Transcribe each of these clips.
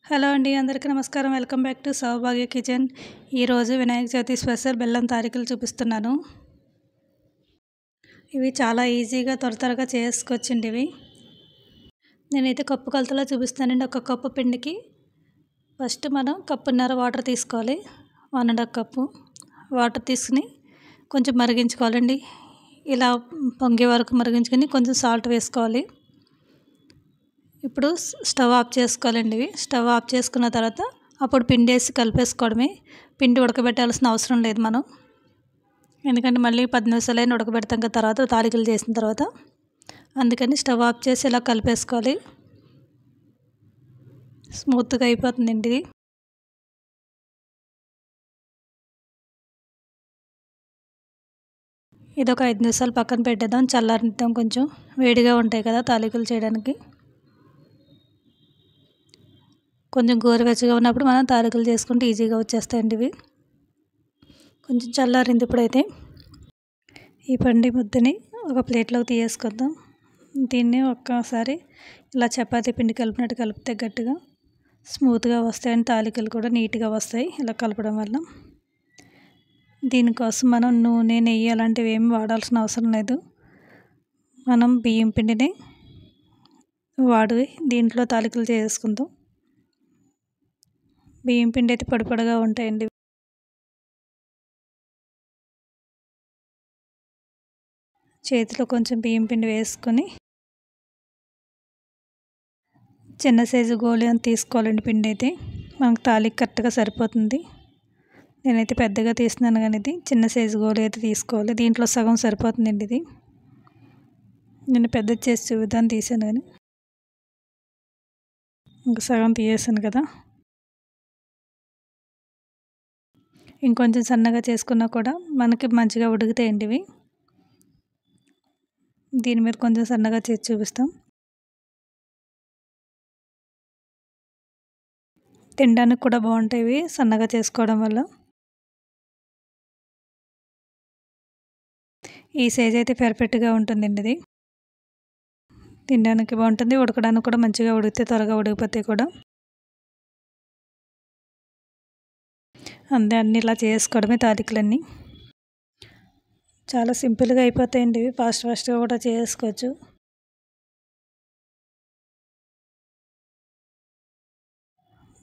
Hello అండి, అందరికీ నమస్కారం. Welcome back to Saubhagya kitchen. ఈరోజు వినాయక చవితి స్పెషల్ బెల్లం తారికలు చూపిస్తున్నాను. ఇవి చాలా ఈజీగా త్వరగా చేసుకోవచ్చండి. నేనైతే కప్పు కొలతలో చూపిస్తానండి. ఒక కప్పు పిండికి ఫస్ట్ మనం కప్పున్నర వాటర్ తీసుకోవాలి. 1.5 కప్పు వాటర్ తీసుకుని కొంచెం మరిగించుకోవాలండి. ఇలా పొంగే వరకు మరిగించుకొని కొంచెం సాల్ట్ వేసుకోవాలి. ఇప్పుడు స్టవ్ ఆఫ్ చేసుకోవాలండి. స్టవ్ ఆఫ్ చేసుకున్న తర్వాత అప్పుడు పిండి వేసి కలిపేసుకోవడమే. పిండి ఉడకబెట్టాల్సిన అవసరం లేదు మనం, ఎందుకంటే మళ్ళీ 10 నిమిషాలైనా ఉడకబెడతాం కదా తర్వాత తాలికలు చేసిన తర్వాత. అందుకని స్టవ్ ఆఫ్ చేసి ఇలా కలిపేసుకోవాలి. స్మూత్గా అయిపోతుందండి ఇది. ఇది ఒక 5 నిమిషాలు పక్కన పెట్టేద్దాం, చల్లారిద్దాం. కొంచెం వేడిగా ఉంటాయి కదా తాలికలు చేయడానికి. కొంచెం గోరువెచ్చగా ఉన్నప్పుడు మనం తాలికలు చేసుకుంటే ఈజీగా వచ్చేస్తాయండి ఇవి. కొంచెం చల్లారింది. ఇప్పుడైతే ఈ పండి ముద్దని ఒక ప్లేట్లోకి తీసేసుకుందాం. దీన్ని ఒక్కసారి ఇలా చపాతీ పిండి కలిపినట్టు కలిపితే గట్టిగా స్మూత్గా వస్తాయని తాలికలు కూడా నీట్గా వస్తాయి ఇలా కలపడం వల్ల. దీనికోసం మనం నూనె, నెయ్యి అలాంటివి ఏమి వాడాల్సిన అవసరం లేదు. మనం బియ్యం పిండిని వాడి దీంట్లో తాలికలు చేసుకుందాం. బియ్యం పిండి అయితే పొడిగా ఉంటాయండి. చేతిలో కొంచెం బియ్యం పిండి వేసుకొని చిన్న సైజు గోళీ అని తీసుకోవాలండి. పిండి అయితే మనకు తాలికి కరెక్ట్గా సరిపోతుంది. నేనైతే పెద్దగా తీస్తున్నాను, కానీ ఇది చిన్న సైజు గోళీ అయితే తీసుకోవాలి. దీంట్లో సగం సరిపోతుందండి. ఇది నేను పెద్ద చేసి చూద్దాన్ని తీసాను, కానీ ఇంకా సగం తీసేసాను కదా. ఇంకొంచెం సన్నగా చేసుకున్నా కూడా మనకి మంచిగా ఉడుకుతాయండి ఇవి. దీని మీద కొంచెం సన్నగా చేసి చూపిస్తాం. తినడానికి కూడా బాగుంటాయి ఇవి సన్నగా చేసుకోవడం వల్ల. ఈ సైజ్ అయితే పర్ఫెక్ట్గా ఉంటుందండి. ఇది తినడానికి బాగుంటుంది, ఉడకడానికి కూడా మంచిగా ఉడికితే త్వరగా ఉడికిపోతాయి కూడా. అన్నీ ఇలా చేసుకోవడమే తాలికలన్నీ. చాలా సింపుల్గా అయిపోతాయండి ఇవి. ఫాస్ట్గా కూడా చేసుకోవచ్చు.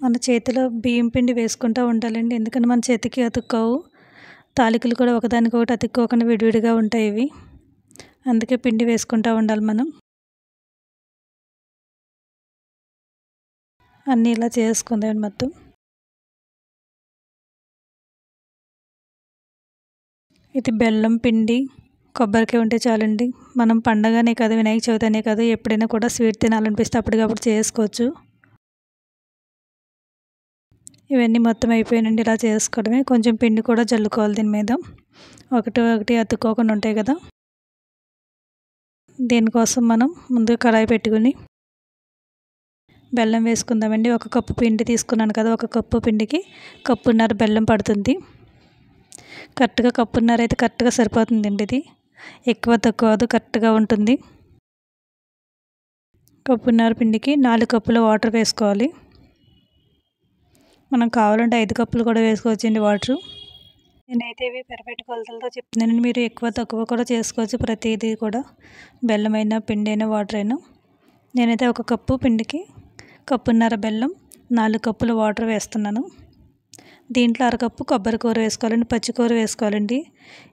మన చేతిలో బియ్యం పిండి వేసుకుంటూ ఉండాలండి, ఎందుకంటే మన చేతికి అతుక్కోవు. తాలికలు కూడా ఒకదానికొకటి అతుక్కోకుండా విడివిడిగా ఉంటాయి ఇవి. అందుకే పిండి వేసుకుంటూ ఉండాలి మనం. అన్నీ ఇలా చేసుకుందాం మొత్తం. ఇది బెల్లం పిండి, కొబ్బరికాయ ఉంటే చాలండి. మనం పండగనే కాదు, వినాయక చవితి అనే కాదు, ఎప్పుడైనా కూడా స్వీట్ తినాలనిపిస్తే అప్పటికప్పుడు చేసుకోవచ్చు. ఇవన్నీ మొత్తం అయిపోయానండి. ఇలా చేసుకోవడమే. కొంచెం పిండి కూడా జల్లుకోవాలి దీని మీద, ఒకటి అతుక్కోకుండా ఉంటాయి కదా. దీనికోసం మనం ముందు కడాయి పెట్టుకుని బెల్లం వేసుకుందామండి. 1 కప్పు పిండి తీసుకున్నాను కదా, 1 కప్పు పిండికి కప్పున్నర బెల్లం పడుతుంది. కరెక్ట్గా కప్పున్నర అయితే కరెక్ట్గా సరిపోతుందండి. ఇది ఎక్కువ తక్కువ అది కరెక్ట్గా ఉంటుంది. కప్పున్నర పిండికి 4 కప్పుల వాటర్ వేసుకోవాలి. మనం కావాలంటే 5 కప్పులు కూడా వేసుకోవచ్చండి వాటరు. నేనైతే ఇవి పర్ఫెక్ట్ కొలతలతో చెప్తున్నాను. మీరు ఎక్కువ తక్కువ కూడా చేసుకోవచ్చు. ప్రతిదీ కూడా బెల్లం అయినా, పిండి అయినా, వాటర్ అయినా. నేనైతే 1 కప్పు పిండికి కప్పున్నర బెల్లం, 4 కప్పుల వాటర్ వేస్తున్నాను. దీంట్లో 1/2 కప్పు కొబ్బరి కూర వేసుకోవాలండి. పచ్చికూర వేసుకోవాలండి.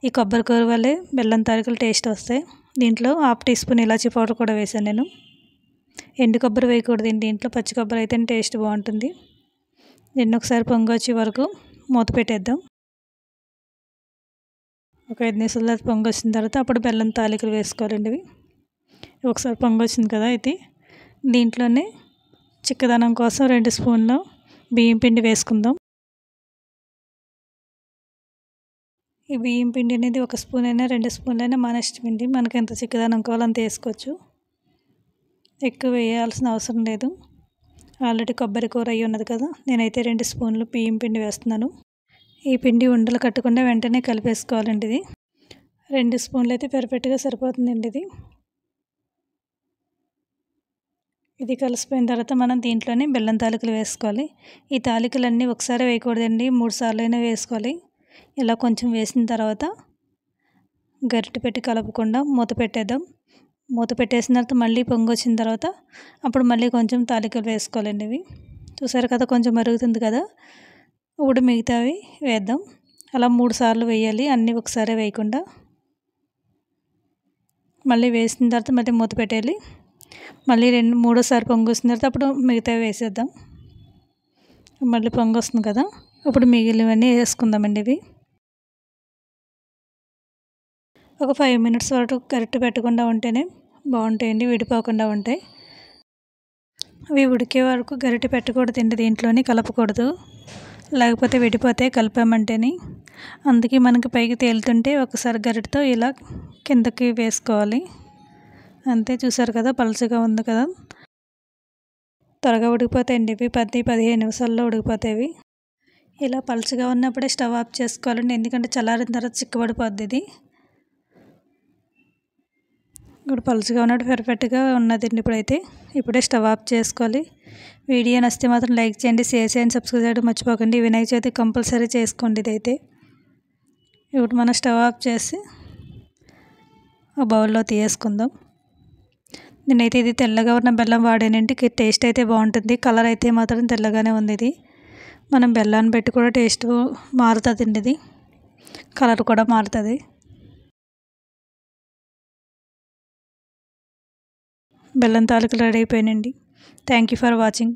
ఈ కొబ్బరి కూర వల్లే బెల్లం తాలికలు టేస్ట్ వస్తాయి. దీంట్లో 1/2 టీ స్పూన్ ఇలాచీ పౌడర్ కూడా వేసాను నేను. ఎండు కొబ్బరి వేయకూడదండి దీంట్లో, పచ్చి కొబ్బరి అయితేనే టేస్ట్ బాగుంటుంది. దీన్ని ఒకసారి పొంగొచ్చే వరకు మూత పెట్టేద్దాం. ఒక 5 నిమిషాల తర్వాత పొంగొచ్చిన తర్వాత అప్పుడు బెల్లం తాలికలు వేసుకోవాలండి. ఇవి ఒకసారి పొంగొచ్చింది కదా, ఇది దీంట్లోనే చిక్కదనం కోసం 2 స్పూన్లు బియ్యం పిండి వేసుకుందాం. ఈ బియ్యం పిండి అనేది 1 స్పూన్ అయినా 2 స్పూన్లు అయినా మన ఇష్టం అండి. మనకి ఎంత చిక్కదనం కావాలో అంత వేసుకోవచ్చు. ఎక్కువ వేయాల్సిన అవసరం లేదు. ఆల్రెడీ కొబ్బరి కూర అయ్యి ఉన్నది కదా. నేనైతే 2 స్పూన్లు బియ్యం పిండి వేస్తున్నాను. ఈ పిండి ఉండలు కట్టకుండా వెంటనే కలిపేసుకోవాలండి. ఇది 2 స్పూన్లు అయితే పర్ఫెక్ట్గా సరిపోతుందండి. ఇది ఇది కలిసిపోయిన తర్వాత మనం దీంట్లోనే బెల్లం తాలికలు వేసుకోవాలి. ఈ తాలికలన్నీ ఒకసారి వేయకూడదండి, 3 సార్లు అయినా వేసుకోవాలి. ఇలా కొంచెం వేసిన తర్వాత గరిటె పెట్టి కలపకుండా మూత పెట్టేద్దాం. మూత పెట్టేసిన తర్వాత మళ్ళీ పొంగు వచ్చిన తర్వాత అప్పుడు మళ్ళీ కొంచెం తాలికలు వేసుకోవాలండి. ఇవి చూసారు కదా, కొంచెం మరుగుతుంది కదా. ఇప్పుడు మిగతావి వేద్దాం. అలా 3 సార్లు వేయాలి, అన్నీ ఒకసారి వేయకుండా. మళ్ళీ వేసిన తర్వాత మళ్ళీ మూత పెట్టేయాలి. మళ్ళీ మూడోసారి పొంగు వచ్చిన తర్వాత అప్పుడు మిగతావి వేసేద్దాం. మళ్ళీ పొంగు వస్తుంది కదా, ఇప్పుడు మిగిలినవన్నీ వేసుకుందామండి. ఇవి ఒక 5 మినిట్స్ వరకు గరిటె పెట్టకుండా ఉంటేనే బాగుంటాయండి, విడిపోకుండా ఉంటాయి. అవి ఉడికే వరకు గరిటె పెట్టకూడదండి, దీంట్లోని కలపకూడదు, లేకపోతే విడిపోతే కలిపామంటేని. అందుకే మనకి పైకి తేలుతుంటే ఒకసారి గరిటెతో ఇలా కిందకి వేసుకోవాలి. అంతే, చూసారు కదా, పలుచగా ఉంది కదా. త్వరగా ఉడికిపోతాయండి ఇవి, 10-15 నిమిషాల్లో ఉడికిపోతాయి. ఇలా పలుచగా ఉన్నప్పుడే స్టవ్ ఆఫ్ చేసుకోవాలండి, ఎందుకంటే చల్లారిన తర్వాత చిక్కబడిపోద్ది ఇది. ఇప్పుడు పలుచగా ఉన్నట్టు పర్ఫెక్ట్గా ఉన్నదండి. ఇప్పుడే స్టవ్ ఆఫ్ చేసుకోవాలి. వీడియో నచ్చితే మాత్రం లైక్ చేయండి, షేర్ చేయండి, సబ్స్క్రైబ్ చేయడం మర్చిపోకండి. వినాయక చవితి కంపల్సరీ చేసుకోండి ఇదైతే. ఇప్పుడు మనం స్టవ్ ఆఫ్ చేసి ఆ బౌల్లో తీసేసుకుందాం. నేనైతే ఇది తెల్లగా ఉన్న బెల్లం వాడానండి, టేస్ట్ అయితే బాగుంటుంది. కలర్ అయితే మాత్రం తెల్లగానే ఉంది. ఇది మనం బెల్లాన్ని పెట్టి కూడా టేస్ట్ మారుతుందండి, ఇది కలర్ కూడా మారుతుంది. బెల్లం తాలికలు రెడీ అయిపోయానండి. Thank you for watching.